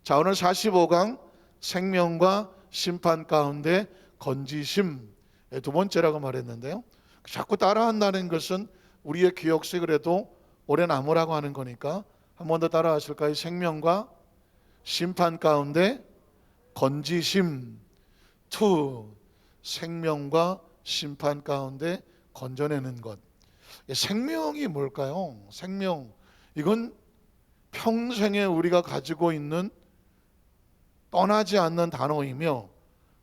자, 오늘 45강 생명과 심판 가운데 건지심 두 번째라고 말했는데요. 자꾸 따라한다는 것은 우리의 기억 속에 그래도 오래 남으라고 하는 거니까 한 번 더 따라 하실까요? 생명과 심판 가운데 건지심. 투, 생명과 심판 가운데 건져내는 것. 생명이 뭘까요? 생명, 이건 평생에 우리가 가지고 있는 떠나지 않는 단어이며,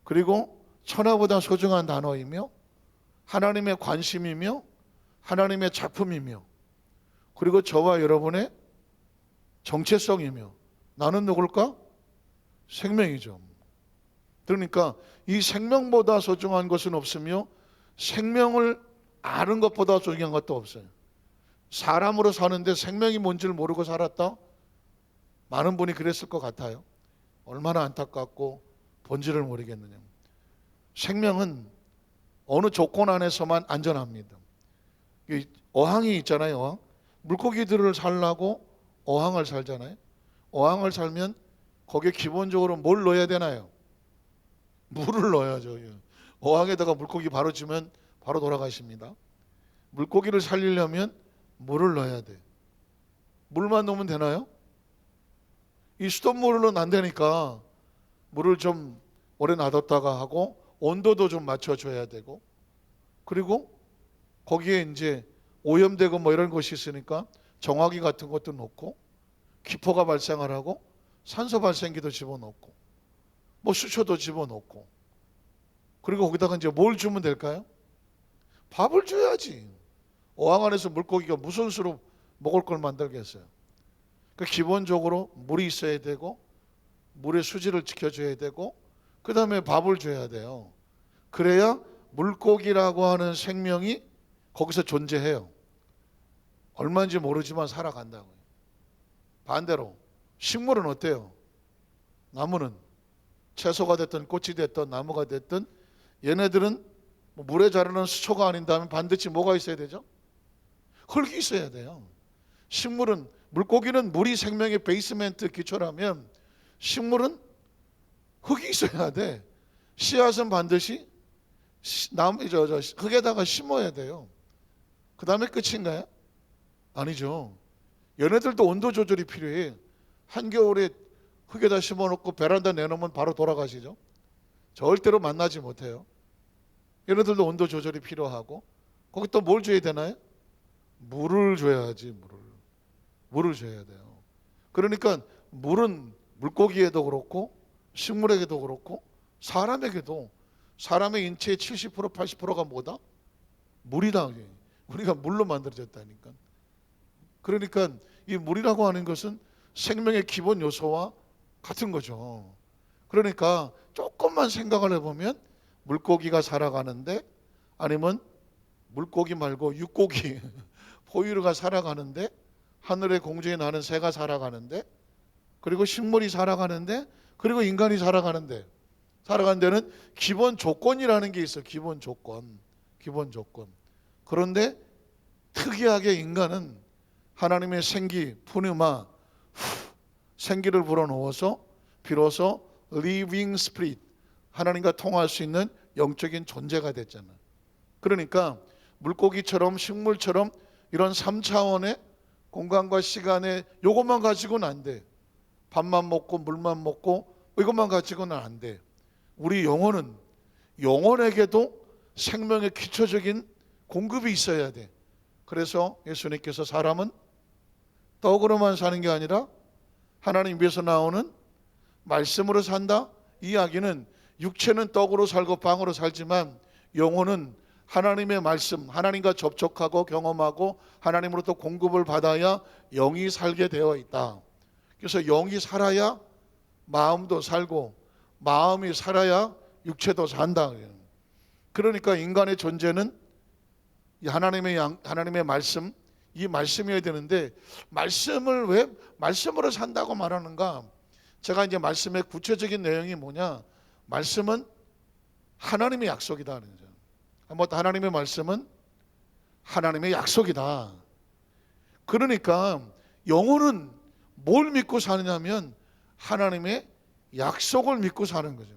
그리고 천하보다 소중한 단어이며, 하나님의 관심이며, 하나님의 작품이며, 그리고 저와 여러분의 정체성이며, 나는 누굴까? 생명이죠. 그러니까 이 생명보다 소중한 것은 없으며 생명을 아는 것보다 소중한 것도 없어요. 사람으로 사는데 생명이 뭔지를 모르고 살았다? 많은 분이 그랬을 것 같아요. 얼마나 안타깝고 본질을 모르겠느냐. 생명은 어느 조건 안에서만 안전합니다. 어항이 있잖아요. 어항. 물고기들을 살라고 어항을 살잖아요. 어항을 살면 거기에 기본적으로 뭘 넣어야 되나요? 물을 넣어야죠. 어항에다가 물고기 바로 주면 바로 돌아가십니다. 물고기를 살리려면 물을 넣어야 돼. 물만 넣으면 되나요? 이 수돗물로는 안 되니까 물을 좀 오래 놔뒀다가 하고 온도도 좀 맞춰줘야 되고, 그리고 거기에 이제 오염되고 뭐 이런 것이 있으니까 정화기 같은 것도 넣고, 기포가 발생을 하고 산소 발생기도 집어넣고 뭐 수초도 집어넣고, 그리고 거기다가 이제 뭘 주면 될까요? 밥을 줘야지. 어항 안에서 물고기가 무슨 수로 먹을 걸 만들겠어요? 그러니까 기본적으로 물이 있어야 되고, 물의 수질을 지켜줘야 되고, 그 다음에 밥을 줘야 돼요. 그래야 물고기라고 하는 생명이 거기서 존재해요. 얼마인지 모르지만 살아간다고요. 반대로 식물은 어때요? 나무는 채소가 됐든 꽃이 됐든 나무가 됐든 얘네들은 물에 자라는 수초가 아닌다면 반드시 뭐가 있어야 되죠? 흙이 있어야 돼요. 식물은, 물고기는 물이 생명의 베이스멘트 기초라면 식물은 흙이 있어야 돼. 씨앗은 반드시 흙에다가 심어야 돼요. 그 다음에 끝인가요? 아니죠. 얘네들도 온도 조절이 필요해. 한겨울에 흙에다 심어놓고 베란다 내놓으면 바로 돌아가시죠. 절대로 만나지 못해요. 얘네들도 온도 조절이 필요하고, 거기 또 뭘 줘야 되나요? 물을 줘야지. 물을 줘야 돼요. 그러니까 물은 물고기에도 그렇고 식물에게도 그렇고 사람에게도, 사람의 인체의 70% 80%가 뭐다? 물이다. 우리가 물로 만들어졌다니까. 그러니까 이 물이라고 하는 것은 생명의 기본 요소와 같은 거죠. 그러니까 조금만 생각을 해보면 물고기가 살아가는데, 아니면 물고기 말고 육고기 포유류가 살아가는데, 하늘의 공중에 나는 새가 살아가는데, 그리고 식물이 살아가는데, 그리고 인간이 살아가는 데는 기본 조건이라는 게 있어. 기본 조건. 그런데 특이하게 인간은 하나님의 생기, 푸뉴마, 생기를 불어넣어서 비로소 living spirit, 하나님과 통할 수 있는 영적인 존재가 됐잖아요. 그러니까 물고기처럼 식물처럼 이런 3차원의 공간과 시간에 이것만 가지고는 안 돼. 밥만 먹고 물만 먹고 이것만 가지고는 안 돼. 우리 영혼에게도 생명의 기초적인 공급이 있어야 돼. 그래서 예수님께서 사람은 떡으로만 사는 게 아니라 하나님 입에서 나오는 말씀으로 산다. 이 이야기는 육체는 떡으로 살고 빵으로 살지만 영혼은 하나님의 말씀, 하나님과 접촉하고 경험하고 하나님으로부터 공급을 받아야 영이 살게 되어 있다. 그래서 영이 살아야 마음도 살고, 마음이 살아야 육체도 산다. 그러니까 인간의 존재는 하나님의 말씀, 이 말씀이어야 되는데, 말씀을 왜 말씀으로 산다고 말하는가? 제가 이제 말씀의 구체적인 내용이 뭐냐? 말씀은 하나님의 약속이다. 한번 하나님의 말씀은 하나님의 약속이다. 그러니까 영혼은 뭘 믿고 사느냐면 하나님의 약속을 믿고 사는 거죠.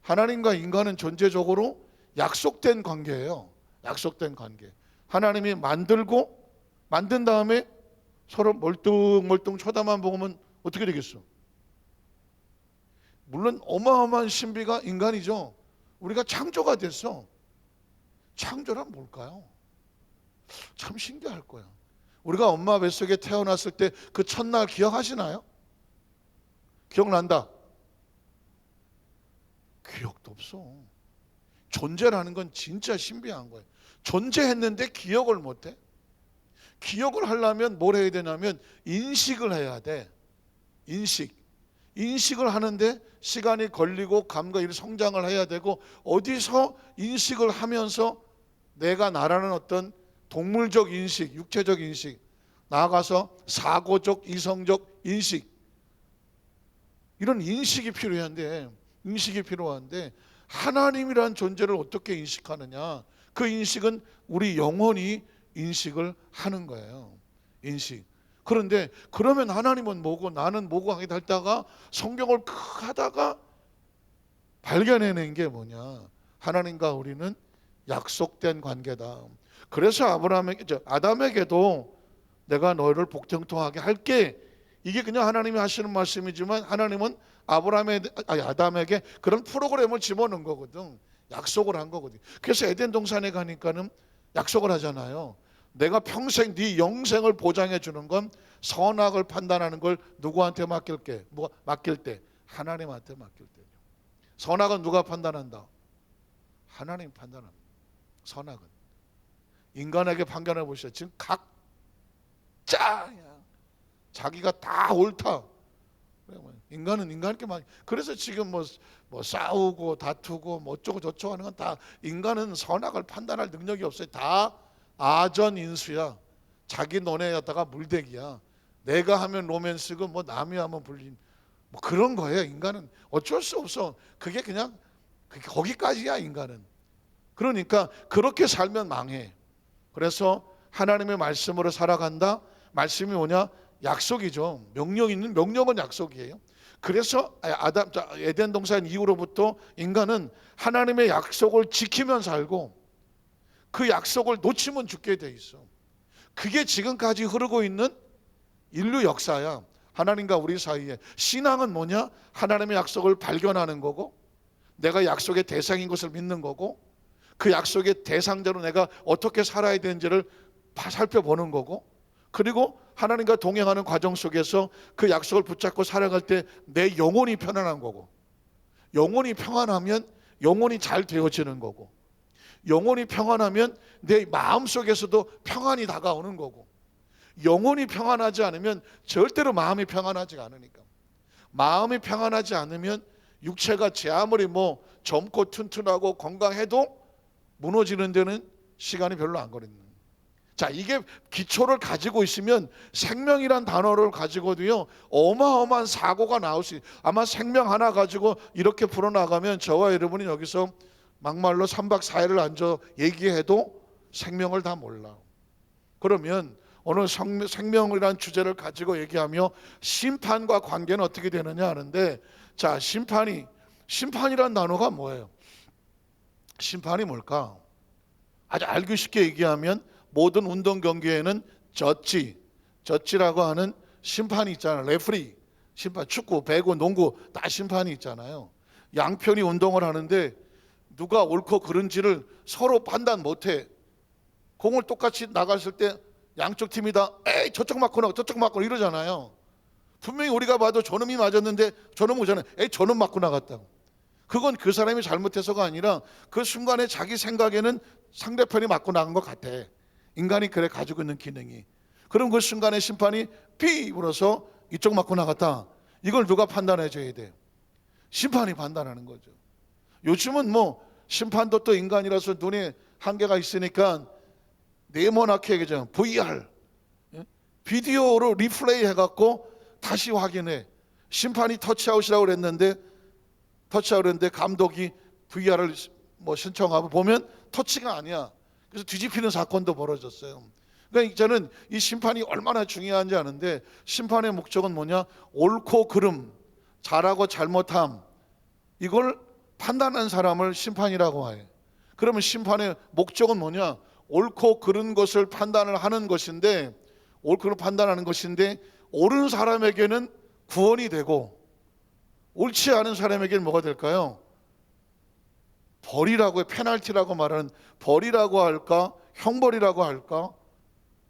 하나님과 인간은 존재적으로 약속된 관계예요. 약속된 관계. 하나님이 만든 다음에 서로 멀뚱멀뚱 쳐다만 보면 어떻게 되겠어? 물론 어마어마한 신비가 인간이죠. 우리가 창조가 됐어. 창조란 뭘까요? 참 신기할 거야. 우리가 엄마 뱃속에 태어났을 때 그 첫날 기억하시나요? 기억난다. 기억도 없어. 존재라는 건 진짜 신비한 거예요. 존재했는데 기억을 못해. 기억을 하려면 뭘 해야 되냐면 인식을 해야 돼. 인식을 하는데 시간이 걸리고 감각이 성장을 해야 되고, 어디서 인식을 하면서 내가 나라는 어떤 동물적 인식, 육체적 인식, 나아가서 사고적, 이성적 인식, 이런 인식이 필요한데 하나님이란 존재를 어떻게 인식하느냐? 그 인식은 우리 영혼이 인식을 하는 거예요. 인식. 그런데 그러면 하나님은 뭐고 나는 뭐고 하게 되다가 성경을 하다가 발견해낸 게 뭐냐? 하나님과 우리는 약속된 관계다. 그래서 아담에게도 내가 너를 복종통하게 할게. 이게 그냥 하나님이 하시는 말씀이지만 하나님은 아담에게 그런 프로그램을 집어넣은 거거든. 약속을 한 거거든. 그래서 에덴 동산에 가니까는 약속을 하잖아요. 내가 평생 네 영생을 보장해 주는 건 선악을 판단하는 걸 누구한테 맡길게? 맡길 때 하나님한테 맡길 때요. 선악은 누가 판단한다? 하나님 판단합니다. 선악은 인간에게 판단해 보시죠. 지금 각자 자기가 다 옳다. 인간은 인간께 그래서 지금 뭐 싸우고 다투고 뭐 어쩌고 저쩌고 하는 건 다 인간은 선악을 판단할 능력이 없어요. 다 아전인수야. 자기 논에다가 물대기야. 내가 하면 로맨스고 뭐 남이 하면 불린 뭐 그런 거예요. 인간은 어쩔 수 없어. 그게 그냥 거기까지야 인간은. 그러니까 그렇게 살면 망해. 그래서 하나님의 말씀으로 살아간다. 말씀이 뭐냐? 약속이죠. 명령은 약속이에요. 그래서 에덴 동산 이후로부터 인간은 하나님의 약속을 지키면 살고 그 약속을 놓치면 죽게 돼 있어. 그게 지금까지 흐르고 있는 인류 역사야. 하나님과 우리 사이에. 신앙은 뭐냐? 하나님의 약속을 발견하는 거고, 내가 약속의 대상인 것을 믿는 거고, 그 약속의 대상대로 내가 어떻게 살아야 되는지를 살펴보는 거고, 그리고 하나님과 동행하는 과정 속에서 그 약속을 붙잡고 살아갈 때 내 영혼이 편안한 거고, 영혼이 평안하면 영혼이 잘 되어지는 거고, 영혼이 평안하면 내 마음속에서도 평안이 다가오는 거고, 영혼이 평안하지 않으면 절대로 마음이 평안하지 않으니까. 마음이 평안하지 않으면 육체가 제 아무리 젊고 튼튼하고 건강해도 무너지는 데는 시간이 별로 안 걸리는. 자, 이게 기초를 가지고 있으면 생명이란 단어를 가지고도요 어마어마한 사고가 나올 수 있어요. 아마 생명 하나 가지고 이렇게 풀어나가면 저와 여러분이 여기서 막말로 3박 4일을 앉아 얘기해도 생명을 다 몰라. 그러면 오늘 생명이란 주제를 가지고 얘기하며 심판과 관계는 어떻게 되느냐 하는데, 자, 심판이란 단어가 뭐예요? 심판이 뭘까? 아주 알기 쉽게 얘기하면 모든 운동 경기에는 저지라고 하는 심판이 있잖아요. 레프리 심판, 축구, 배구, 농구 다 심판이 있잖아요. 양편이 운동을 하는데 누가 옳고 그른지를 서로 판단 못해. 공을 똑같이 나갔을 때 양쪽 팀이 다 에이 저쪽 맞고 나고 저쪽 맞고 이러잖아요. 분명히 우리가 봐도 저놈이 맞았는데 저놈 오잖아요. 에이 저놈 맞고 나갔다고. 그건 그 사람이 잘못해서가 아니라 그 순간에 자기 생각에는 상대편이 맞고 나간 것 같아. 인간이 그래 가지고 있는 기능이. 그럼 그 순간에 심판이 삐 불어서 이쪽 맞고 나갔다. 이걸 누가 판단해 줘야 돼? 심판이 판단하는 거죠. 요즘은 심판도 또 인간이라서 눈에 한계가 있으니까 네모나게 얘기하잖아요. VR 비디오로 리플레이 해갖고 다시 확인해. 심판이 터치아웃이라고 그랬는데 감독이 VR을 신청하고 보면 터치가 아니야. 그래서 뒤집히는 사건도 벌어졌어요. 그러니까 저는 이 심판이 얼마나 중요한지 아는데, 심판의 목적은 뭐냐? 옳고 그름, 잘하고 잘못함, 이걸 판단하는 사람을 심판이라고 해요. 그러면 심판의 목적은 뭐냐? 옳고 그른 것을 판단을 하는 것인데, 옳고 그른 판단하는 것인데, 옳은 사람에게는 구원이 되고 옳지 않은 사람에게는 뭐가 될까요? 벌이라고, 페널티라고 말하는 벌이라고 할까, 형벌이라고 할까,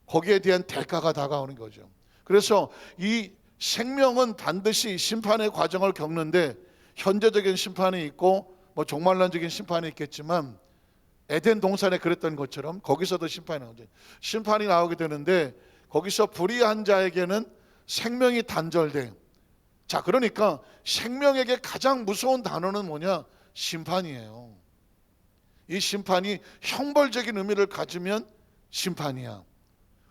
거기에 대한 대가가 다가오는 거죠. 그래서 이 생명은 반드시 심판의 과정을 겪는데, 현재적인 심판이 있고 뭐 종말론적인 심판이 있겠지만, 에덴 동산에 그랬던 것처럼 거기서도 심판이 나오죠. 심판이 나오게 되는데, 거기서 불의한 자에게는 생명이 단절돼. 자, 그러니까 생명에게 가장 무서운 단어는 뭐냐? 심판이에요. 이 심판이 형벌적인 의미를 가지면 심판이야.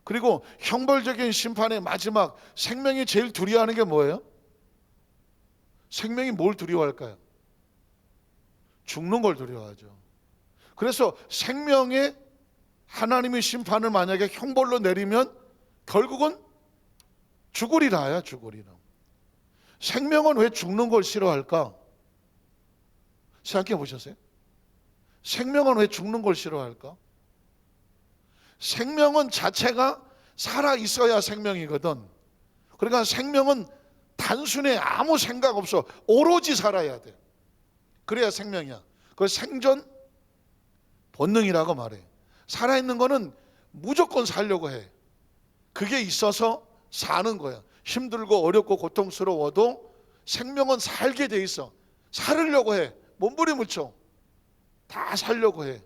그리고 형벌적인 심판의 마지막, 생명이 제일 두려워하는 게 뭐예요? 생명이 뭘 두려워할까요? 죽는 걸 두려워하죠. 그래서 생명에 하나님의 심판을 만약에 형벌로 내리면 결국은 죽으리라야, 죽으리라. 생명은 왜 죽는 걸 싫어할까? 생각해 보셨어요? 생명은 왜 죽는 걸 싫어할까? 생명은 자체가 살아 있어야 생명이거든. 그러니까 생명은 단순히 아무 생각 없어, 오로지 살아야 돼. 그래야 생명이야. 그걸 생존 본능이라고 말해. 살아있는 거는 무조건 살려고 해. 그게 있어서 사는 거야. 힘들고 어렵고 고통스러워도 생명은 살게 돼 있어. 살으려고 해. 몸부림을쳐. 다 살려고 해.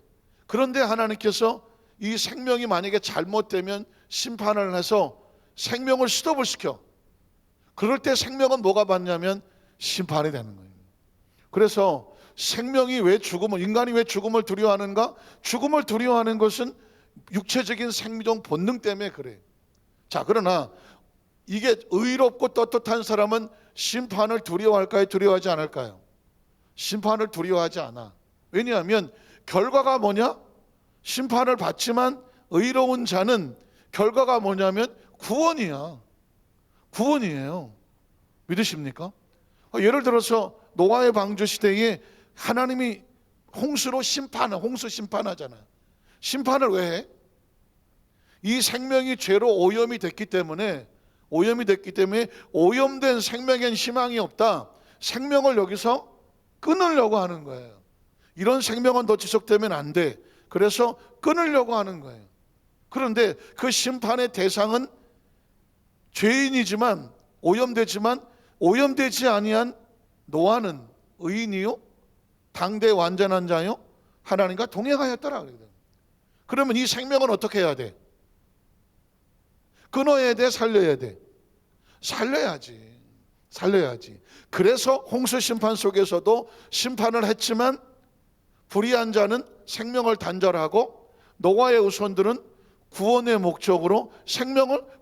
그런데 하나님께서 이 생명이 만약에 잘못되면 심판을 해서 생명을 스톱을 시켜. 그럴 때 생명은 뭐가 받냐면 심판이 되는 거예요. 그래서 생명이 왜 죽음을, 인간이 왜 죽음을 두려워하는가? 죽음을 두려워하는 것은 육체적인 생존 본능 때문에 그래. 자, 그러나 이게 의롭고 떳떳한 사람은 심판을 두려워할까요? 두려워하지 않을까요? 심판을 두려워하지 않아. 왜냐하면 결과가 뭐냐? 심판을 받지만 의로운 자는 결과가 뭐냐면 구원이야. 구원이에요. 믿으십니까? 예를 들어서 노아의 방주 시대에 하나님이 홍수로 홍수 심판하잖아요. 심판을 왜 해? 이 생명이 죄로 오염이 됐기 때문에 오염된 생명엔 희망이 없다. 생명을 여기서 끊으려고 하는 거예요. 이런 생명은 더 지속되면 안 돼. 그래서 끊으려고 하는 거예요. 그런데 그 심판의 대상은 죄인이지만 오염되지 아니한 노아는 의인이요, 당대 완전한 자요, 하나님과 동행하였더라. 그러면 이 생명은 어떻게 해야 돼? 끊어야 돼, 살려야 돼? 살려야지. 그래서 홍수 심판 속에서도 심판을 했지만 불의한 자는 생명을 단절하고, 노아의 후손들은 구원의 목적으로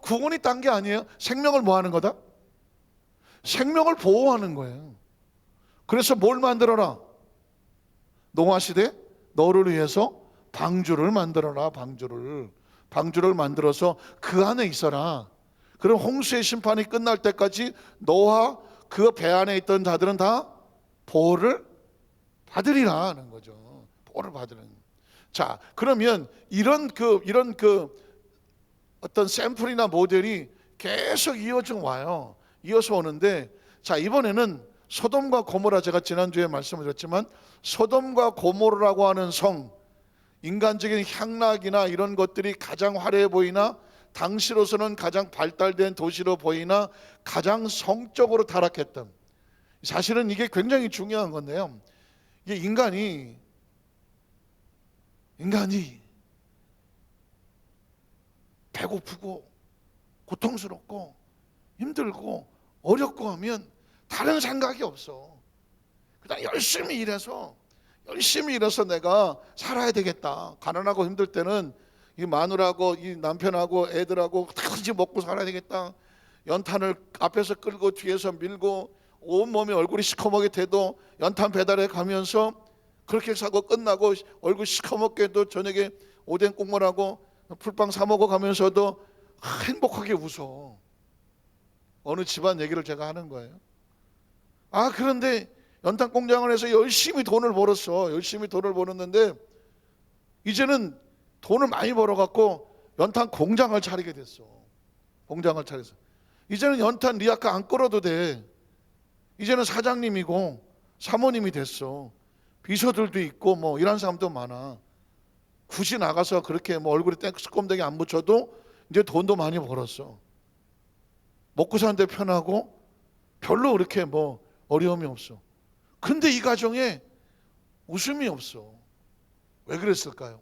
구원이 딴 게 아니에요. 생명을 뭐 하는 거다? 생명을 보호하는 거예요. 그래서 뭘 만들어라? 노아 시대 너를 위해서 방주를 만들어라. 방주를 만들어서 그 안에 있어라. 그럼 홍수의 심판이 끝날 때까지 노아 그 배 안에 있던 자들은 다 보호를 받으리라 하는 거죠. 보호를 받으는. 자, 그러면 이런 어떤 샘플이나 모델이 계속 이어서 오는데, 자, 이번에는 소돔과 고모라, 제가 지난주에 말씀을 드렸지만 소돔과 고모라라고 하는 성, 인간적인 향락이나 이런 것들이 가장 화려해 보이나, 당시로서는 가장 발달된 도시로 보이나, 가장 성적으로 타락했던, 사실은 이게 굉장히 중요한 건데요. 이게 인간이 배고프고 고통스럽고 힘들고 어렵고 하면 다른 생각이 없어. 그냥 열심히 일해서 내가 살아야 되겠다. 가난하고 힘들 때는 이 마누라하고 이 남편하고 애들하고 다 같이 먹고 살아야 되겠다. 연탄을 앞에서 끌고 뒤에서 밀고 온몸에 얼굴이 시커멓게 돼도 연탄 배달해 가면서 그렇게 사고 끝나고 얼굴 시커멓게 해도 저녁에 오뎅 국물하고 풀빵 사 먹어 가면서도 행복하게 웃어. 어느 집안 얘기를 제가 하는 거예요. 그런데 연탄 공장을 해서 열심히 돈을 벌었어. 열심히 돈을 벌었는데 이제는 돈을 많이 벌어갖고 연탄 공장을 차리게 됐어. 공장을 차려서 이제는 연탄 리아카 안 끌어도 돼. 이제는 사장님이고 사모님이 됐어. 비서들도 있고 뭐 이런 사람도 많아. 굳이 나가서 그렇게 뭐 얼굴에 땡스껌대기 안 붙여도 이제 돈도 많이 벌었어. 먹고 사는데 편하고 별로 그렇게 뭐 어려움이 없어. 근데 이 가정에 웃음이 없어. 왜 그랬을까요?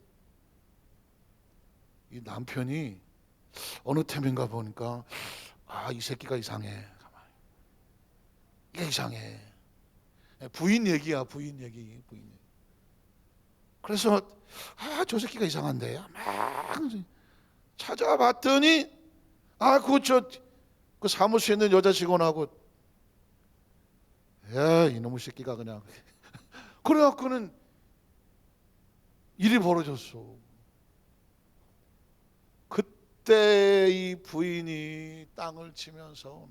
이 남편이 어느 템인가 보니까 이 새끼가 이상해. 이게 이상해. 부인 얘기야, 부인 얘기. 그래서 저 새끼가 이상한데 막 찾아봤더니 그 사무실에 있는 여자 직원하고 이놈의 새끼가 그냥 그래갖고는 일이 벌어졌어. 그때 이 부인이 땅을 치면서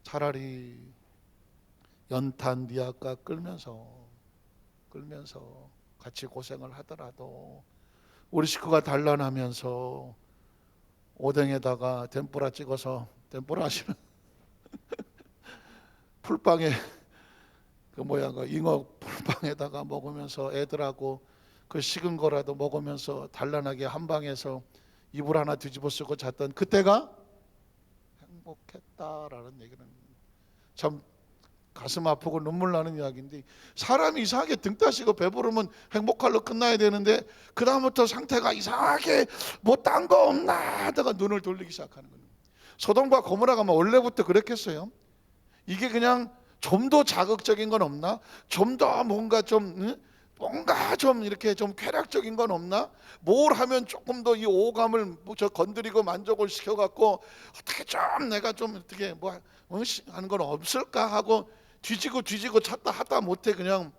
차라리 연탄 리아카 끌면서 같이 고생을 하더라도 우리 식구가 단란하면서 오뎅에다가 덴뿌라 찍어서 덴뿌라 하시는 풀빵에 그 잉어 풀빵에다가 먹으면서 애들하고 그 식은 거라도 먹으면서 단란하게 한 방에서 이불 하나 뒤집어 쓰고 잤던 그때가 행복했다라는 얘기는 참 가슴 아프고 눈물 나는 이야기인데, 사람이 이상하게 등 따시고 배부르면 행복할로 끝나야 되는데 그 다음부터 상태가 이상하게 뭐 딴 거 없나 하다가 눈을 돌리기 시작하는 거예요. 소돔과 고모라가 원래부터 그랬겠어요? 이게 그냥 좀 더 자극적인 건 없나? 좀 더 뭔가 좀 이렇게 좀 쾌락적인 건 없나? 뭘 하면 조금 더 이 오감을 건드리고 만족을 시켜갖고 어떻게 좀 내가 좀 어떻게 하는 건 없을까 하고 뒤지고 찾다 하다 못해 그냥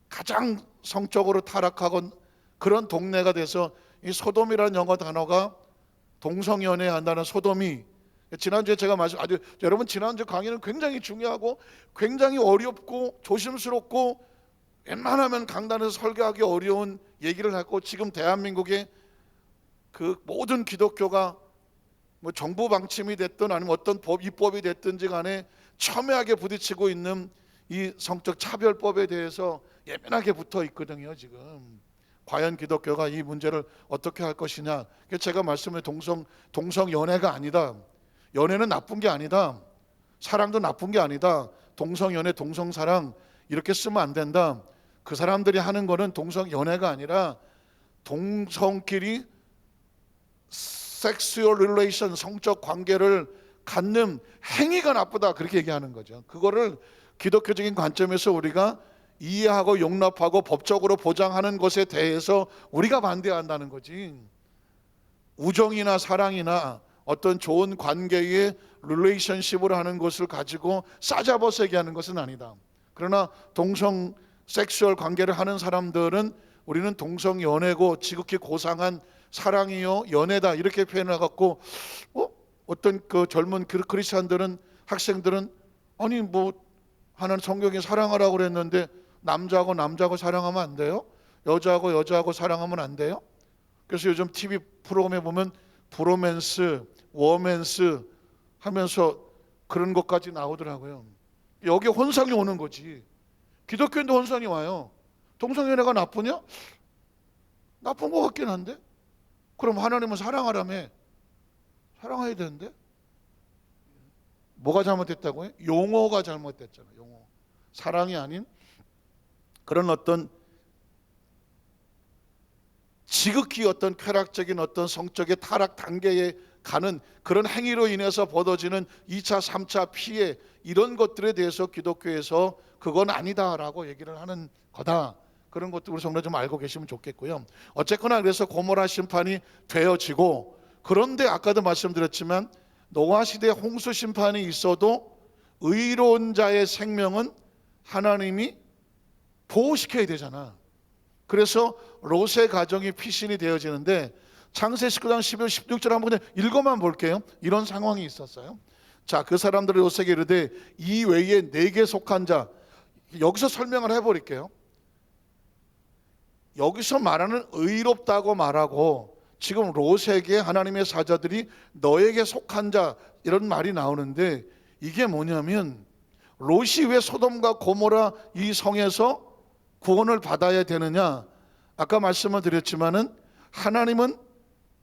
가장 성적으로 타락하고 그런 동네가 돼서 이 소돔이라는 영어 단어가 동성연애한다는 소돔이, 지난주에 제가 여러분 지난주 강의는 굉장히 중요하고 굉장히 어렵고 조심스럽고 웬만하면 강단에서 설교하기 어려운 얘기를 했고, 지금 대한민국의 그 모든 기독교가 정부 방침이 됐든 아니면 어떤 입법이 됐든지 간에 첨예하게 부딪히고 있는 이 성적 차별법에 대해서 예민하게 붙어 있거든요. 지금 과연 기독교가 이 문제를 어떻게 할 것이냐. 제가 말씀을 동성 연애가 아니다. 연애는 나쁜 게 아니다. 사랑도 나쁜 게 아니다. 동성 연애, 동성 사랑 이렇게 쓰면 안 된다. 그 사람들이 하는 거는 동성 연애가 아니라 동성끼리 섹슈얼 릴레이션, 성적 관계를 갖는 행위가 나쁘다, 그렇게 얘기하는 거죠. 그거를 기독교적인 관점에서 우리가 이해하고 용납하고 법적으로 보장하는 것에 대해서 우리가 반대한다는 거지. 우정이나 사랑이나 어떤 좋은 관계의 릴레이션십을 하는 것을 가지고 싸잡아서 얘기하는 것은 아니다. 그러나 동성 섹슈얼 관계를 하는 사람들은 우리는 동성 연애고 지극히 고상한 사랑이요 연애다 이렇게 표현을 갖고 어떤 그 젊은 크리스찬들은, 학생들은 아니 하나는 성경에 사랑하라고 그랬는데 남자하고 사랑하면 안 돼요? 여자하고 사랑하면 안 돼요? 그래서 요즘 TV 프로그램에 보면 브로맨스, 워맨스 하면서 그런 것까지 나오더라고요. 여기 혼상이 오는 거지. 기독교인도 혼상이 와요. 동성연애가 나쁘냐? 나쁜 것 같긴 한데. 그럼 하나님은 사랑하라며. 사랑해야 되는데. 뭐가 잘못됐다고요? 용어가 잘못됐잖아요. 용어. 사랑이 아닌 그런 어떤 지극히 어떤 쾌락적인 어떤 성적의 타락 단계에 가는 그런 행위로 인해서 벌어지는 2차, 3차 피해, 이런 것들에 대해서 기독교에서 그건 아니다라고 얘기를 하는 거다. 그런 것도 우리 성도 좀 알고 계시면 좋겠고요. 어쨌거나 그래서 고모라 심판이 되어지고, 그런데 아까도 말씀드렸지만 노아 시대 홍수 심판이 있어도 의로운 자의 생명은 하나님이 보호시켜야 되잖아. 그래서 롯의 가정이 피신이 되어지는데, 창세 19장 15, 16절 한번 읽어만 볼게요. 이런 상황이 있었어요. 자, 그 사람들이 요셉에게 이르되 이 외에 내게 속한 자, 여기서 설명을 해버릴게요. 여기서 말하는 의롭다고 말하고 지금 롯에게 하나님의 사자들이 너에게 속한 자 이런 말이 나오는데, 이게 뭐냐면 롯이 왜 소돔과 고모라 이 성에서 구원을 받아야 되느냐. 아까 말씀을 드렸지만은 하나님은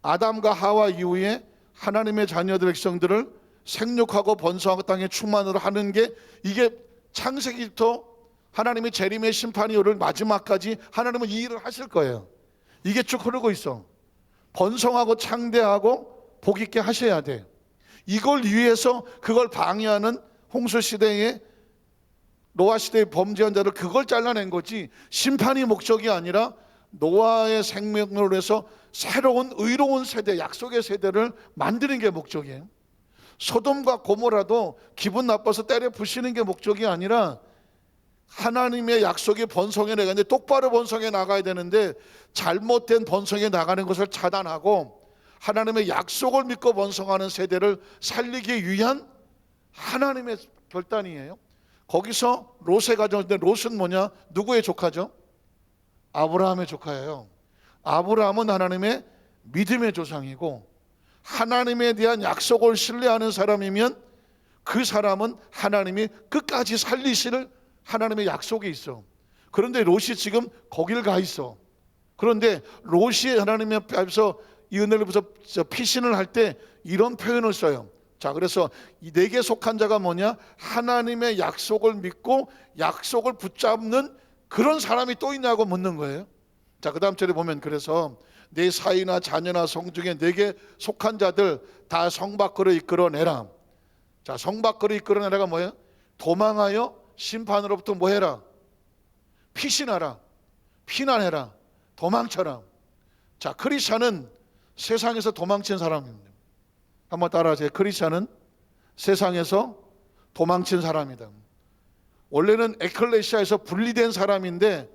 아담과 하와 이후에 하나님의 자녀들 백성들을 생육하고 번성하고 땅에 충만으로 하는 게, 이게 창세기부터 하나님의 재림의 심판이 오를 마지막까지 하나님은 이 일을 하실 거예요. 이게 쭉 흐르고 있어. 번성하고 창대하고 복 있게 하셔야 돼. 이걸 위해서 그걸 방해하는 홍수 시대에 노아 시대의 범죄한 자를 그걸 잘라낸 거지, 심판이 목적이 아니라 노아의 생명으로 해서 새로운 의로운 세대, 약속의 세대를 만드는 게 목적이에요. 소돔과 고모라도 기분 나빠서 때려 부시는 게 목적이 아니라 하나님의 약속이 번성해 나가는데 똑바로 번성해 나가야 되는데 잘못된 번성해 나가는 것을 차단하고 하나님의 약속을 믿고 번성하는 세대를 살리기 위한 하나님의 결단이에요. 거기서 롯의 가정인데 롯은 뭐냐? 누구의 조카죠? 아브라함의 조카예요. 아브라함은 하나님의 믿음의 조상이고 하나님에 대한 약속을 신뢰하는 사람이면 그 사람은 하나님이 끝까지 살리실 하나님의 약속이 있어. 그런데 롯이 지금 거길 가 있어. 그런데 롯이 하나님의 앞에서 이 은혜를 입어서 피신을 할 때 이런 표현을 써요. 자, 그래서 이 내게 속한 자가 뭐냐? 하나님의 약속을 믿고 약속을 붙잡는 그런 사람이 또 있냐고 묻는 거예요. 자, 그 다음 절에 보면 그래서 내 사이나 자녀나 성 중에 내게 속한 자들 다 성 밖으로 이끌어내라. 자, 성 밖으로 이끌어내라가 뭐예요? 도망하여 심판으로부터 뭐 해라? 피신하라, 피난해라, 도망쳐라. 자, 크리스찬은 세상에서 도망친 사람입니다. 한번 따라하세요. 크리스찬은 세상에서 도망친 사람이다. 원래는 에클레시아에서 분리된 사람인데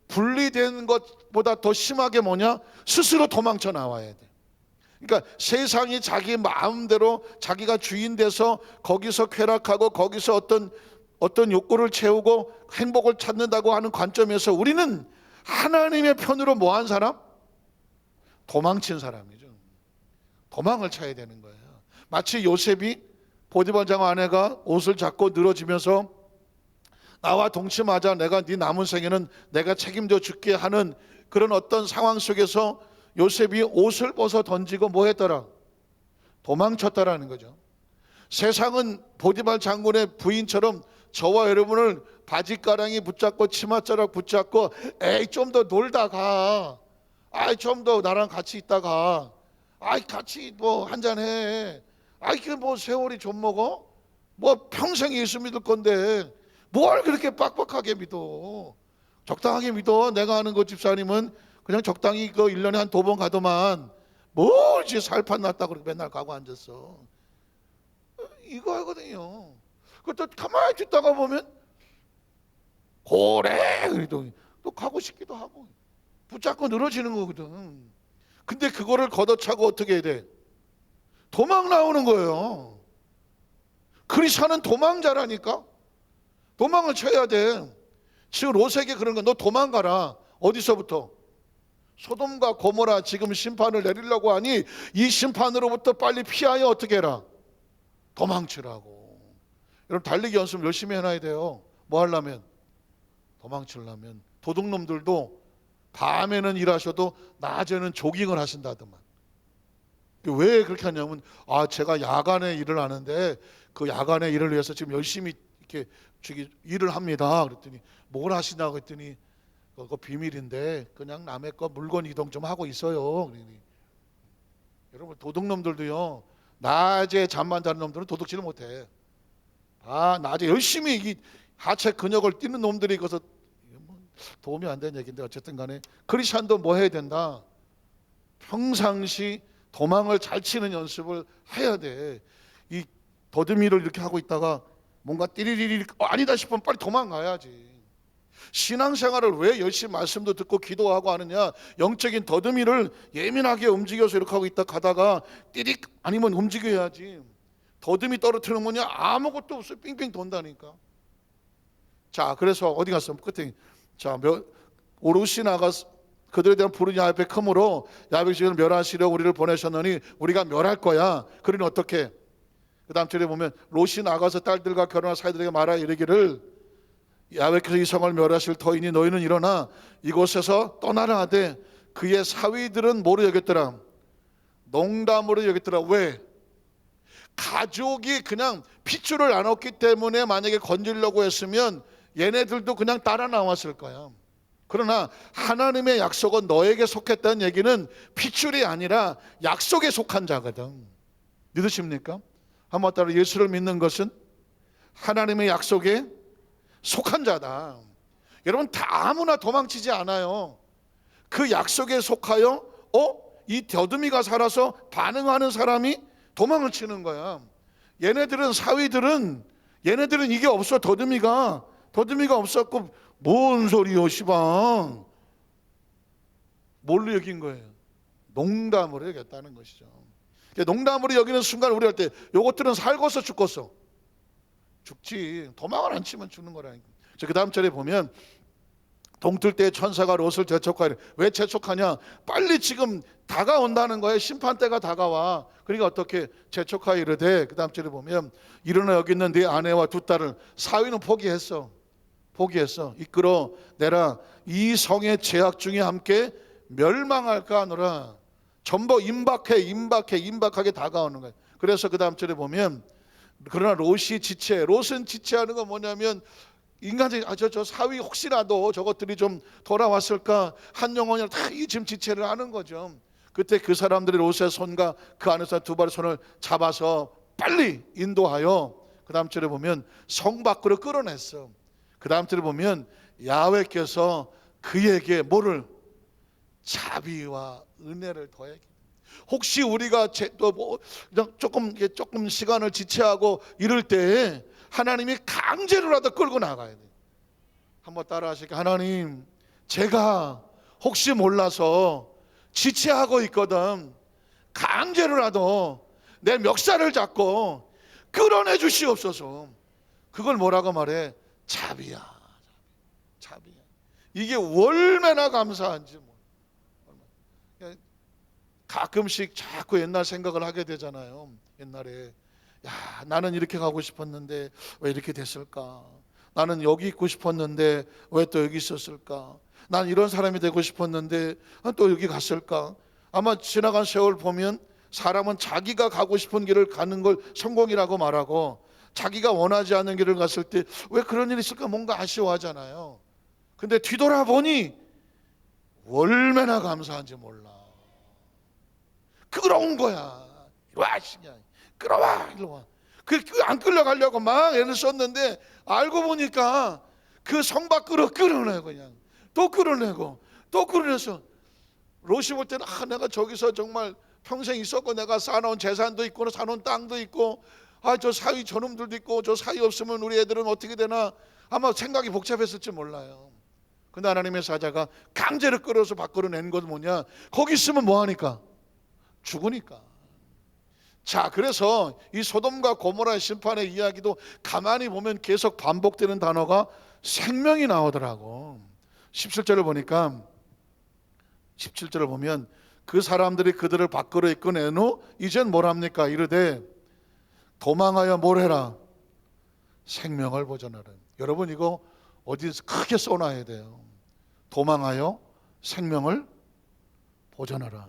분리된 것보다 더 심하게 뭐냐? 스스로 도망쳐 나와야 돼. 그러니까 세상이 자기 마음대로 자기가 주인 돼서 거기서 쾌락하고 거기서 어떤 욕구를 채우고 행복을 찾는다고 하는 관점에서 우리는 하나님의 편으로 뭐 한 사람? 도망친 사람이죠. 도망을 쳐야 되는 거예요. 마치 요셉이 보디발 장 아내가 옷을 잡고 늘어지면서 나와 동침하자, 내가 네 남은 생에는 내가 책임져 줄게 하는 그런 어떤 상황 속에서 요셉이 옷을 벗어 던지고 뭐 했더라? 도망쳤다라는 거죠. 세상은 보디발 장군의 부인처럼 저와 여러분을 바지가랑이 붙잡고 치맛자락 붙잡고 에이 좀 더 놀다가, 아이 좀 더 나랑 같이 있다가, 아이 같이 뭐 한잔해, 아이 그 뭐 세월이 좀 먹어? 뭐 평생 예수 믿을 건데 뭘 그렇게 빡빡하게 믿어? 적당하게 믿어. 내가 아는 그 집사님은 그냥 적당히 그 1년에 한 2번 가더만 뭘 이제 살판 났다 그렇게 맨날 가고 앉았어. 이거 하거든요. 그것도 가만히 듣다가 보면 고래 그래도 또 가고 싶기도 하고 붙잡고 늘어지는 거거든. 근데 그거를 걷어차고 어떻게 해야 돼? 도망 나오는 거예요. 크리스찬은 도망자라니까. 도망을 쳐야 돼. 지금 롯에게 그런 거, 너 도망가라. 어디서부터? 소돔과 고모라 지금 심판을 내리려고 하니 이 심판으로부터 빨리 피하여 어떻게 해라? 도망치라고. 여러분 달리기 연습 열심히 해놔야 돼요. 뭐 하려면? 도망치려면. 도둑놈들도 밤에는 일하셔도 낮에는 조깅을 하신다더만. 왜 그렇게 하냐면 제가 야간에 일을 하는데 그 야간에 일을 위해서 지금 열심히 이렇게 일을 합니다. 그랬더니 뭘 하시냐고 했더니 그거 비밀인데 그냥 남의 거 물건 이동 좀 하고 있어요. 그러니 여러분 도둑놈들도요, 낮에 잠만 자는 놈들은 도둑질을 못해. 낮에 열심히 이 하체 근육을 뛰는 놈들이 있어서 도움이 안 되는 얘기인데 어쨌든 간에 크리스찬도 뭐 해야 된다? 평상시 도망을 잘 치는 연습을 해야 돼. 이 더듬이를 이렇게 하고 있다가 뭔가 띠리리리 아니다 싶으면 빨리 도망가야지. 신앙생활을 왜 열심히 말씀도 듣고 기도하고 하느냐? 영적인 더듬이를 예민하게 움직여서 이렇게 하고 있다 가다가 띠릭 아니면 움직여야지. 더듬이 떨어뜨리는 뭐냐? 아무것도 없어요. 빙빙 돈다니까. 자, 그래서 어디 갔어? 끝에. 자, 오롯이 나가서 그들에 대한 불은 야베 크므로 야베가 지금 멸하시려 우리를 보내셨느니 우리가 멸할 거야. 그러니 어떻게? 그 다음 절에 보면 롯이 나가서 딸들과 결혼한 사이들에게 말하여 이르기를 야베께서 이 성을 멸하실 터이니 너희는 일어나 이곳에서 떠나라 하되 그의 사위들은 뭐로 여겼더라? 농담으로 여겼더라. 왜? 가족이 그냥 핏줄을 나눴기 때문에 만약에 건지려고 했으면 얘네들도 그냥 따라 나왔을 거야. 그러나 하나님의 약속은 너에게 속했다는 얘기는 핏줄이 아니라 약속에 속한 자거든. 믿으십니까? 한번 따라 예수를 믿는 것은 하나님의 약속에 속한 자다. 여러분 다 아무나 도망치지 않아요. 그 약속에 속하여 이 더듬이가 살아서 반응하는 사람이 도망을 치는 거야. 얘네들은 사위들은 얘네들은 이게 없어. 더듬이가 없었고 뭔 소리요 시방. 뭘로 여긴 거예요? 농담으로 여겼다는 것이죠. 농담으로 여기는 순간 우리 할 때 요것들은 살고서 죽겠어. 죽지. 도망을 안 치면 죽는 거라니까. 그 다음 절에 보면 동틀 때 천사가 롯을 재촉하려. 왜 재촉하냐? 빨리 지금 다가온다는 거예요. 심판 때가 다가와. 그러니까 어떻게 재촉하여 이르되 그 다음 절에 보면 일어나 여기 있는 네 아내와 두 딸을 사위는 포기했어. 이끌어 내라 이 성의 죄악 중에 함께 멸망할까 하노라. 전부 임박하게 다가오는 거예요. 그래서 그 다음 절에 보면 그러나 롯은 지체하는 건 뭐냐면 인간적인 저 사위 혹시라도 저것들이 좀 돌아왔을까 한 영혼이라 다 이 지금 지체를 하는 거죠. 그때 그 사람들이 롯의 손과 그 안에서 두 발의 손을 잡아서 빨리 인도하여 그 다음 절에 보면 성 밖으로 끌어냈어. 그 다음 절에 보면 야훼께서 그에게 뭐를? 자비와 은혜를 더해. 혹시 우리가 또 조금 시간을 지체하고 이럴 때 하나님이 강제로라도 끌고 나가야 돼. 한번 따라 하실게요. 하나님, 제가 혹시 몰라서 지체하고 있거든. 강제로라도 내 멱살을 잡고 끌어내 주시옵소서. 그걸 뭐라고 말해? 자비야. 이게 얼마나 감사한지. 가끔씩 자꾸 옛날 생각을 하게 되잖아요. 옛날에 나는 이렇게 가고 싶었는데 왜 이렇게 됐을까? 나는 여기 있고 싶었는데 왜 또 여기 있었을까? 난 이런 사람이 되고 싶었는데 또 여기 갔을까? 아마 지나간 세월 보면 사람은 자기가 가고 싶은 길을 가는 걸 성공이라고 말하고 자기가 원하지 않는 길을 갔을 때 왜 그런 일이 있을까? 뭔가 아쉬워하잖아요. 근데 뒤돌아보니 얼마나 감사한지 몰라. 끌어온 거야. 이리와 시냐. 끌어와. 이리와. 안 끌려가려고 막 애를 썼는데 알고 보니까 그 성 밖으로 끌어내고 그냥 또 끌어내서 롯이 볼 때는 내가 저기서 정말 평생 있었고 내가 쌓아놓은 재산도 있고 사놓은 땅도 있고 저 사위 저놈들도 있고 저 사위 없으면 우리 애들은 어떻게 되나 아마 생각이 복잡했을지 몰라요. 근데 하나님의 사자가 강제로 끌어서 밖으로 낸 건 뭐냐? 거기 있으면 뭐하니까? 죽으니까. 자, 그래서 이 소돔과 고모라의 심판의 이야기도 가만히 보면 계속 반복되는 단어가 생명이 나오더라고. 17절을 보니까 17절을 보면 그 사람들이 그들을 밖으로 이끌어낸 후 이젠 뭘 합니까? 이르되 도망하여 뭘 해라? 생명을 보존하라. 여러분 이거 어디서 크게 써놔야 돼요. 도망하여 생명을 보존하라.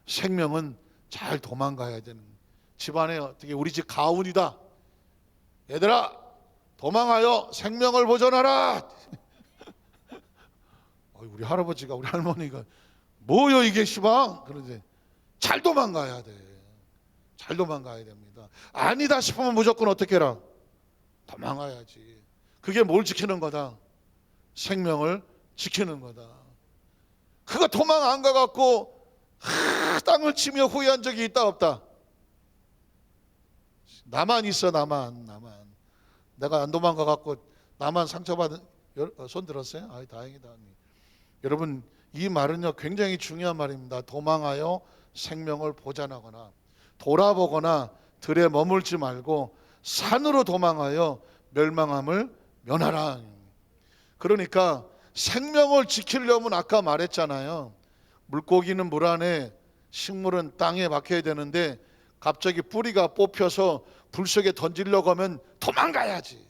생명은 잘 도망가야 되는. 집안에 어떻게 우리 집 가훈이다. 얘들아 도망하여 생명을 보존하라. 우리 할아버지가 우리 할머니가 뭐요 이게 시방 그러지. 잘 도망가야 돼. 잘 도망가야 됩니다. 아니다 싶으면 무조건 어떻게 해라? 도망가야지. 그게 뭘 지키는 거다? 생명을 지키는 거다. 그가 도망 안 가갖고 땅을 치며 후회한 적이 있다 없다? 나만 있어. 나만 내가 안 도망가갖고 나만 상처받은. 손 들었어요? 다행이다. 여러분 이 말은요 굉장히 중요한 말입니다. 도망하여 생명을 보존하거나 돌아보거나 들에 머물지 말고 산으로 도망하여 멸망함을 면하라. 그러니까 생명을 지키려면 아까 말했잖아요. 물고기는 물 안에, 식물은 땅에 박혀야 되는데 갑자기 뿌리가 뽑혀서 불 속에 던지려고 하면 도망가야지.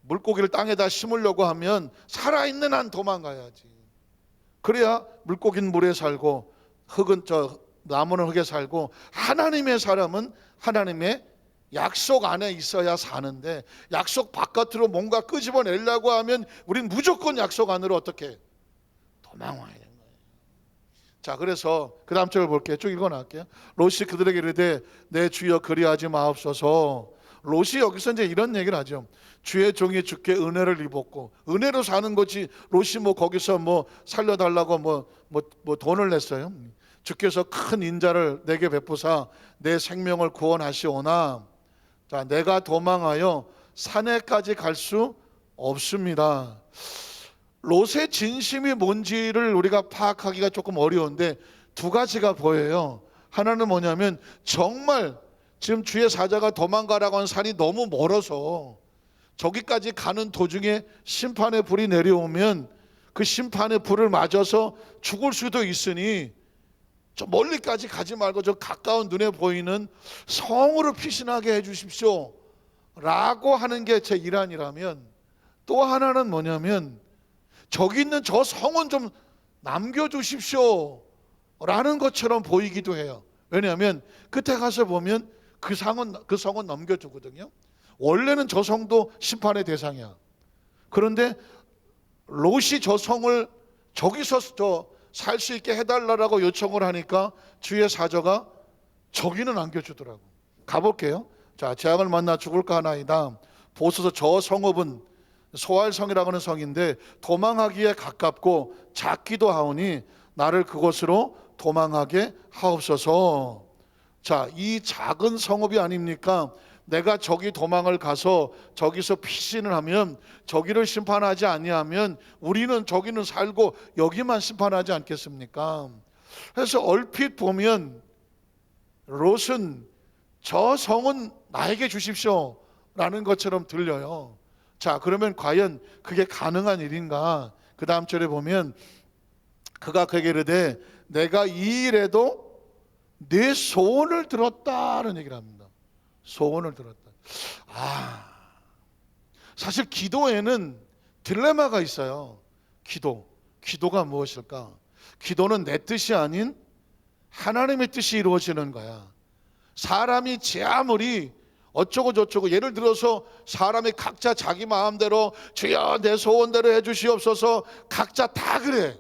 물고기를 땅에다 심으려고 하면 살아있는 한 도망가야지. 그래야 물고기는 물에 살고 흙은 나무는 흙에 살고, 하나님의 사람은 하나님의 약속 안에 있어야 사는데, 약속 바깥으로 뭔가 끄집어내려고 하면 우린 무조건 약속 안으로 어떻게 도망와야 되는 거예요. 자, 그래서 그 다음 절을 볼게요. 쭉 읽어놨게요. 롯이 그들에게 이르되 내 주여 그리하지 마옵소서. 롯이 여기서 이제 이런 얘기를 하죠. 주의 종이 주께 은혜를 입었고, 은혜로 사는 거지 롯이 뭐 거기서 뭐 살려달라고 뭐 돈을 냈어요. 주께서 큰 인자를 내게 베푸사 내 생명을 구원하시오나, 자, 내가 도망하여 산에까지 갈 수 없습니다. 롯의 진심이 뭔지를 우리가 파악하기가 조금 어려운데 두 가지가 보여요. 하나는 뭐냐면, 정말 지금 주의 사자가 도망가라고 한 산이 너무 멀어서 저기까지 가는 도중에 심판의 불이 내려오면 그 심판의 불을 맞아서 죽을 수도 있으니 저 멀리까지 가지 말고 저 가까운 눈에 보이는 성으로 피신하게 해주십시오 라고 하는 게 제 일환이라면, 또 하나는 뭐냐면 저기 있는 저 성은 좀 남겨주십시오 라는 것처럼 보이기도 해요. 왜냐하면 끝에 가서 보면 그 성은 넘겨주거든요. 원래는 저 성도 심판의 대상이야. 그런데 롯이 저 성을 저기서 살 수 있게 해달라고 요청을 하니까 주의 사자가 저기는 안겨주더라고. 가볼게요. 자, 재앙을 만나 죽을까 하나이다. 보소서 저 성읍은 소알성이라고 하는 성인데 도망하기에 가깝고 작기도 하오니 나를 그곳으로 도망하게 하옵소서. 자, 이 작은 성읍이 아닙니까? 내가 저기 도망을 가서 저기서 피신을 하면, 저기를 심판하지 아니하면 우리는 저기는 살고 여기만 심판하지 않겠습니까? 그래서 얼핏 보면 롯은 저 성은 나에게 주십시오 라는 것처럼 들려요. 자, 그러면 과연 그게 가능한 일인가? 그 다음 절에 보면 그가 그에게 이르되 내가 이 일에도 내 소원을 들었다는 얘기를 합니다. 소원을 들었다. 사실 기도에는 딜레마가 있어요. 기도가 무엇일까? 기도는 내 뜻이 아닌 하나님의 뜻이 이루어지는 거야. 사람이 제 아무리 어쩌고 저쩌고, 예를 들어서 사람이 각자 자기 마음대로 주여 내 소원대로 해주시옵소서 각자 다 그래.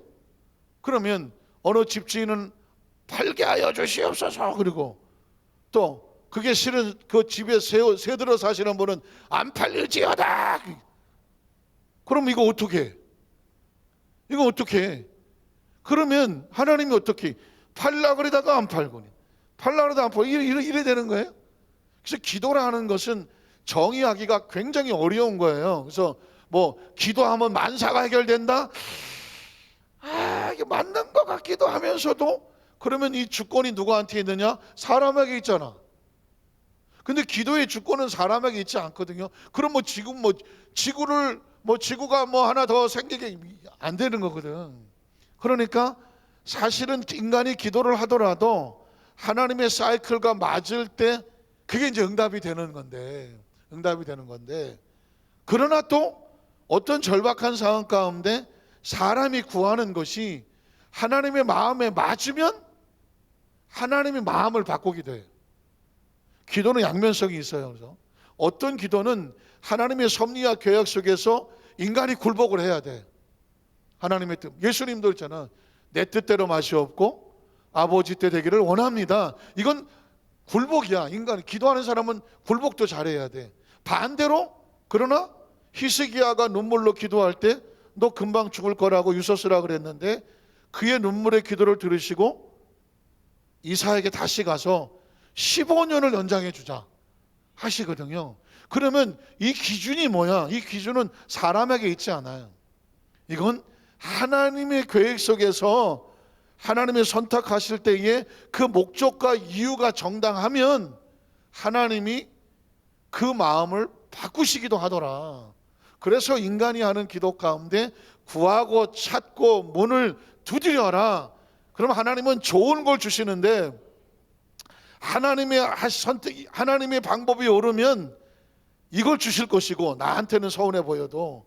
그러면 어느 집주인은 팔게 하여 주시옵소서, 그리고 또 그게 싫은 그 집에 새들어 사시는 분은 안 팔릴지어다. 그럼 이거 어떻게 해? 그러면 하나님이 어떻게 팔라 그러다가 안 팔고, 팔라 그러다가 안 팔고, 이래 되는 거예요. 그래서 기도라는 것은 정의하기가 굉장히 어려운 거예요. 그래서 뭐 기도하면 만사가 해결된다, 이게 맞는 것 같기도 하면서도, 그러면 이 주권이 누구한테 있느냐? 사람에게 있잖아. 근데 기도의 주권은 사람에게 있지 않거든요. 그럼 지구가 하나 더 생기게 안 되는 거거든. 그러니까 사실은 인간이 기도를 하더라도 하나님의 사이클과 맞을 때 그게 이제 응답이 되는 건데, 그러나 또 어떤 절박한 상황 가운데 사람이 구하는 것이 하나님의 마음에 맞으면 하나님의 마음을 바꾸기도 해요. 기도는 양면성이 있어요. 그래서 어떤 기도는 하나님의 섭리와 계약 속에서 인간이 굴복을 해야 돼. 하나님의 뜻. 예수님도 있잖아. 내 뜻대로 마시옵고 아버지 때 되기를 원합니다. 이건 굴복이야. 인간 기도하는 사람은 굴복도 잘해야 돼. 반대로, 그러나 히스기야가 눈물로 기도할 때 너 금방 죽을 거라고 유서 쓰라 그랬는데 그의 눈물의 기도를 들으시고 이사에게 다시 가서 15년을 연장해 주자 하시거든요. 그러면 이 기준이 뭐야? 이 기준은 사람에게 있지 않아요. 이건 하나님의 계획 속에서 하나님의 선택하실 때에 그 목적과 이유가 정당하면 하나님이 그 마음을 바꾸시기도 하더라. 그래서 인간이 하는 기도 가운데 구하고 찾고 문을 두드려라. 그럼 하나님은 좋은 걸 주시는데 하나님의 방법이 옳으면 이걸 주실 것이고 나한테는 서운해 보여도,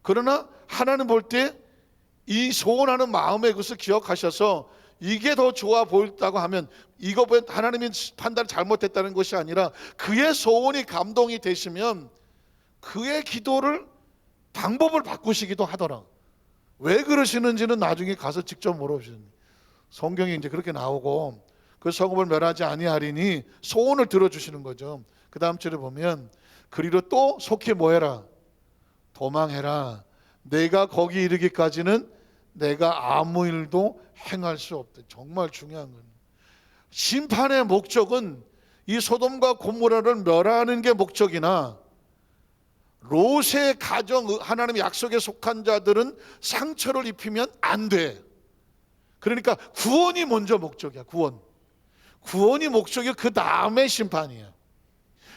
그러나 하나님 볼 때 이 소원하는 마음의 것을 기억하셔서 이게 더 좋아 보인다고 하면 이거 하나님이 판단을 잘못했다는 것이 아니라 그의 소원이 감동이 되시면 그의 기도를 방법을 바꾸시기도 하더라. 왜 그러시는지는 나중에 가서 직접 물어보시는, 성경에 이제 그렇게 나오고 그 성읍을 멸하지 아니하리니 소원을 들어주시는 거죠. 그 다음 절에 보면 그리로 또 속히 뭐해라? 도망해라. 내가 거기 이르기까지는 내가 아무 일도 행할 수 없다. 정말 중요한 건 심판의 목적은 이 소돔과 고모라를 멸하는 게 목적이나 롯의 가정, 하나님의 약속에 속한 자들은 상처를 입히면 안 돼. 그러니까 구원이 먼저 목적이야. 구원이 목적이고 그 다음에 심판이야.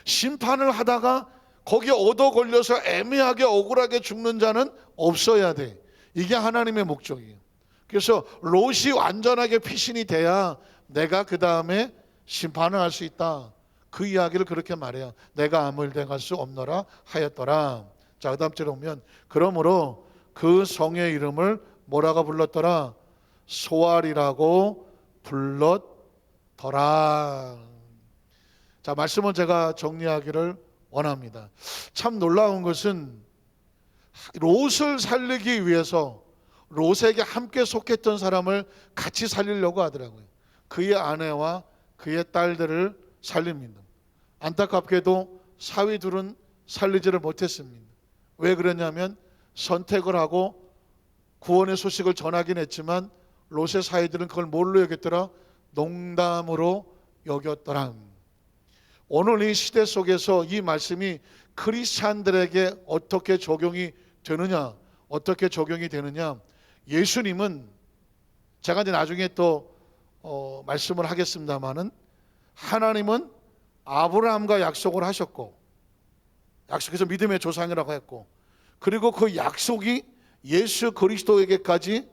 심판을 하다가 거기에 얻어 걸려서 애매하게 억울하게 죽는 자는 없어야 돼. 이게 하나님의 목적이에요. 그래서 롯이 완전하게 피신이 돼야 내가 그 다음에 심판을 할 수 있다. 그 이야기를 그렇게 말해요. 내가 아무 일 행할 수 없노라 하였더라. 자, 그 다음 절에 보면 그러므로 그 성의 이름을 뭐라고 불렀더라? 소알이라고 불렀더라. 자, 말씀은 제가 정리하기를 원합니다. 참 놀라운 것은 롯을 살리기 위해서 롯에게 함께 속했던 사람을 같이 살리려고 하더라고요. 그의 아내와 그의 딸들을 살립니다. 안타깝게도 사위 둘은 살리지를 못했습니다. 왜 그러냐면 선택을 하고 구원의 소식을 전하긴 했지만 롯의 사위들은 그걸 뭘로 여겼더라? 농담으로 여겼더라. 오늘 이 시대 속에서 이 말씀이 크리스찬들에게 어떻게 적용이 되느냐? 어떻게 적용이 되느냐? 예수님은 제가 이제 나중에 또 말씀을 하겠습니다만은 하나님은 아브라함과 약속을 하셨고, 약속해서 믿음의 조상이라고 했고, 그리고 그 약속이 예수 그리스도에게까지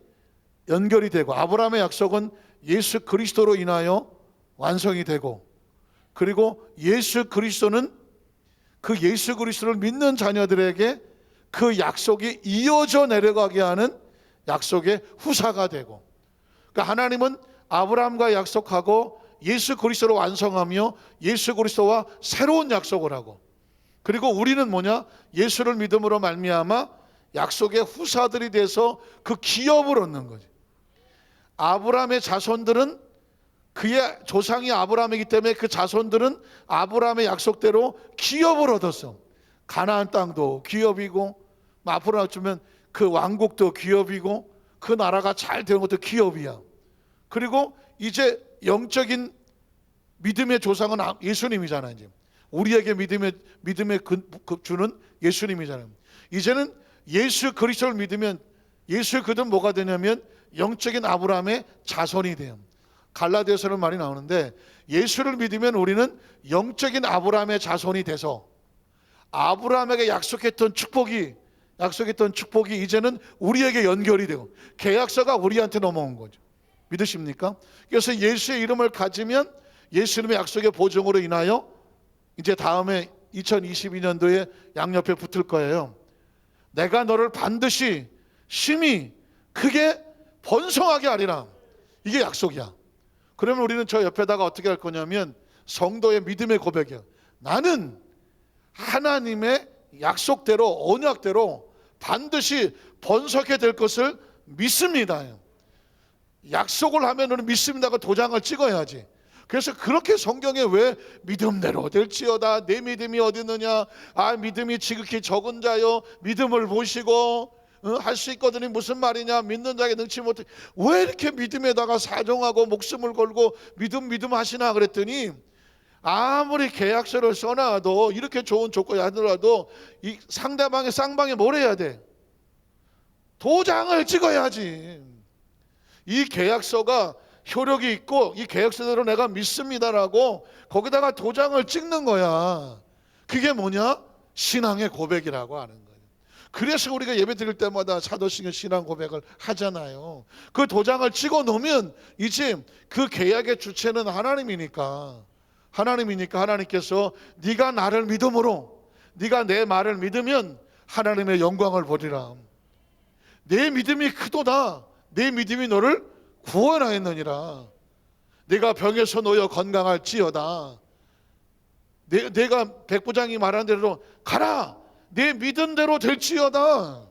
연결이 되고, 아브라함의 약속은 예수 그리스도로 인하여 완성이 되고, 그리고 예수 그리스도는 그 예수 그리스도를 믿는 자녀들에게 그 약속이 이어져 내려가게 하는 약속의 후사가 되고, 그러니까 하나님은 아브라함과 약속하고 예수 그리스도로 완성하며 예수 그리스도와 새로운 약속을 하고, 그리고 우리는 뭐냐? 예수를 믿음으로 말미암아 약속의 후사들이 돼서 그 기업을 얻는 거지. 아브라함의 자손들은 그의 조상이 아브라함이기 때문에 그 자손들은 아브라함의 약속대로 기업을 얻었어. 가나안 땅도 기업이고, 앞으로 나주면 그 왕국도 기업이고, 그 나라가 잘 되는 것도 기업이야. 그리고 이제 영적인 믿음의 조상은 예수님이잖아요. 이제 우리에게 믿음의 주는 예수님이잖아요. 이제는 예수 그리스도를 믿으면, 예수 그들은 뭐가 되냐면 영적인 아브라함의 자손이 돼요. 갈라디아서는 말이 나오는데, 예수를 믿으면 우리는 영적인 아브라함의 자손이 돼서 아브라함에게 약속했던 축복이 이제는 우리에게 연결이 되고 계약서가 우리한테 넘어온 거죠. 믿으십니까? 그래서 예수의 이름을 가지면 예수님의 약속의 보증으로 인하여 이제 다음에 2022년도에 양옆에 붙을 거예요. 내가 너를 반드시 심히 크게 번성하게 하리라. 이게 약속이야. 그러면 우리는 저 옆에다가 어떻게 할 거냐면 성도의 믿음의 고백이야. 나는 하나님의 약속대로, 언약대로 반드시 번성하게 될 것을 믿습니다. 약속을 하면 우리는 믿습니다가 도장을 찍어야지. 그래서 그렇게 성경에 왜 믿음대로 될지어다, 내 믿음이 어디 있느냐, 믿음이 지극히 적은 자요 믿음을 보시고 할 수 있거든요. 무슨 말이냐, 믿는 자에게 능치 못해. 왜 이렇게 믿음에다가 사정하고 목숨을 걸고 믿음 하시나 그랬더니, 아무리 계약서를 써놔도 이렇게 좋은 조건이 아니더라도 이 상대방의 쌍방에 뭘 해야 돼? 도장을 찍어야지. 이 계약서가 효력이 있고 이 계약서대로 내가 믿습니다라고 거기다가 도장을 찍는 거야. 그게 뭐냐? 신앙의 고백이라고 하는 거예요. 그래서 우리가 예배 드릴 때마다 사도신경 신앙 고백을 하잖아요. 그 도장을 찍어 놓으면 이제 그 계약의 주체는 하나님이니까 하나님께서 네가 나를 믿음으로, 네가 내 말을 믿으면 하나님의 영광을 보리라. 내 믿음이 크도다. 내 믿음이 너를 구원하였느니라. 내가 병에서 놓여 건강할지어다. 내가 백부장이 말한 대로 가라. 내 믿은 대로 될지어다.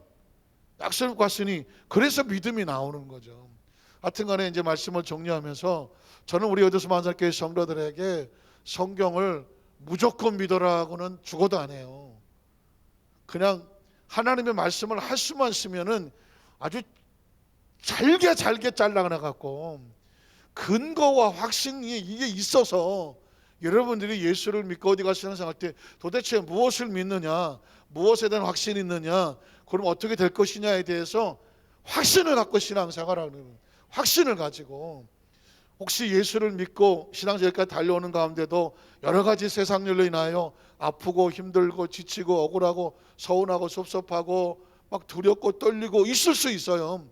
약속을 갔으니 그래서 믿음이 나오는 거죠. 하여튼간에 이제 말씀을 정리하면서 저는 우리 어디서 만살교회 성도들에게 성경을 무조건 믿어라고는 죽어도 안 해요. 그냥 하나님의 말씀을 할 수만 쓰면은 아주 잘게 잘라나갖고 근거와 확신이 이게 있어서 여러분들이 예수를 믿고 어디 가서 신앙생활할 때 도대체 무엇을 믿느냐, 무엇에 대한 확신이 있느냐, 그럼 어떻게 될 것이냐에 대해서 확신을 갖고 신앙생활하는, 확신을 가지고 혹시 예수를 믿고 신앙생활까지 달려오는 가운데도 여러 가지 세상 일로 인하여 아프고 힘들고 지치고 억울하고 서운하고 섭섭하고 막 두렵고 떨리고 있을 수 있어요.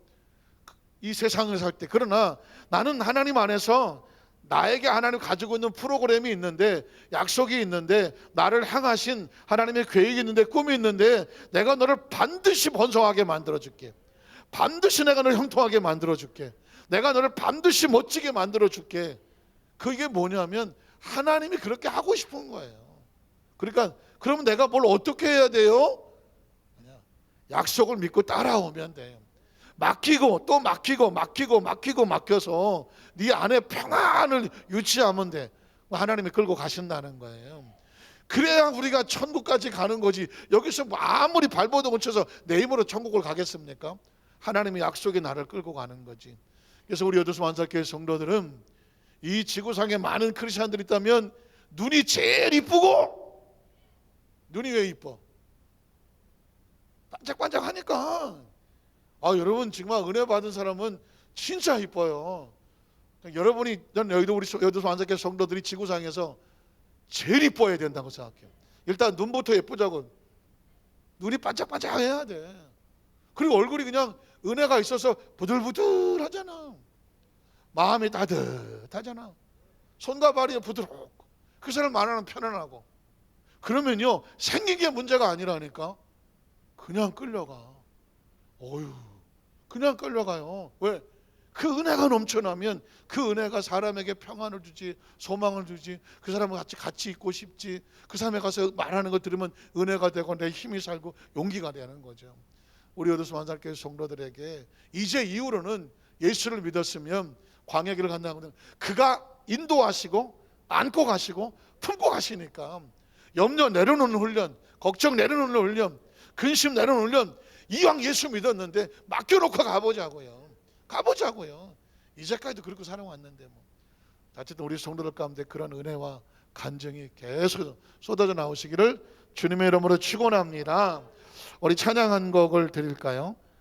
이 세상을 살 때. 그러나 나는 하나님 안에서 나에게 하나님 가지고 있는 프로그램이 있는데, 약속이 있는데, 나를 향하신 하나님의 계획이 있는데, 꿈이 있는데, 내가 너를 반드시 번성하게 만들어줄게. 반드시 내가 너를 형통하게 만들어줄게. 내가 너를 반드시 멋지게 만들어줄게. 그게 뭐냐면 하나님이 그렇게 하고 싶은 거예요. 그러니까 그러면 내가 뭘 어떻게 해야 돼요? 약속을 믿고 따라오면 돼요. 맡기고 또 맡겨서 네 안에 평안을 유치하면 돼. 하나님이 끌고 가신다는 거예요. 그래야 우리가 천국까지 가는 거지. 여기서 아무리 발버둥을 쳐서 내 힘으로 천국을 가겠습니까? 하나님이 약속의 나를 끌고 가는 거지. 그래서 우리 여도수 만살교회 성도들은 이 지구상에 많은 크리스천들이 있다면 눈이 제일 이쁘고, 눈이 왜 이뻐? 반짝반짝하니까. 여러분 정말 은혜 받은 사람은 진짜 이뻐요. 여러분이, 난 여기도 우리 여도수 만살교회 성도들이 지구상에서 제일 이뻐야 된다고 생각해요. 일단 눈부터 예쁘자고. 눈이 반짝반짝해야 돼. 그리고 얼굴이 그냥 은혜가 있어서 부들부들하잖아. 마음이 따뜻하잖아. 손과 발이 부드럽고 그 사람 만나면 편안하고. 그러면요 생긴 게 문제가 아니라니까. 그냥 끌려가. 그냥 끌려가요. 왜? 그 은혜가 넘쳐나면 그 은혜가 사람에게 평안을 주지, 소망을 주지, 그 사람과 같이 있고 싶지, 그 사람에 가서 말하는 거 들으면 은혜가 되고 내 힘이 살고 용기가 되는 거죠. 우리 여도수 만살교회 성도들에게 이제 이후로는 예수를 믿었으면 광야길을 간다면 그가 인도하시고 안고 가시고 품고 가시니까 염려 내려놓는 훈련, 걱정 내려놓는 훈련, 근심 내려놓는 훈련, 이왕 예수 믿었는데 맡겨놓고 가보자고요. 이제까지도 그렇게 살아왔는데 어쨌든 우리 성도들 가운데 그런 은혜와 간증이 계속 쏟아져 나오시기를 주님의 이름으로 축원합니다. 우리 찬양 한 곡을 드릴까요?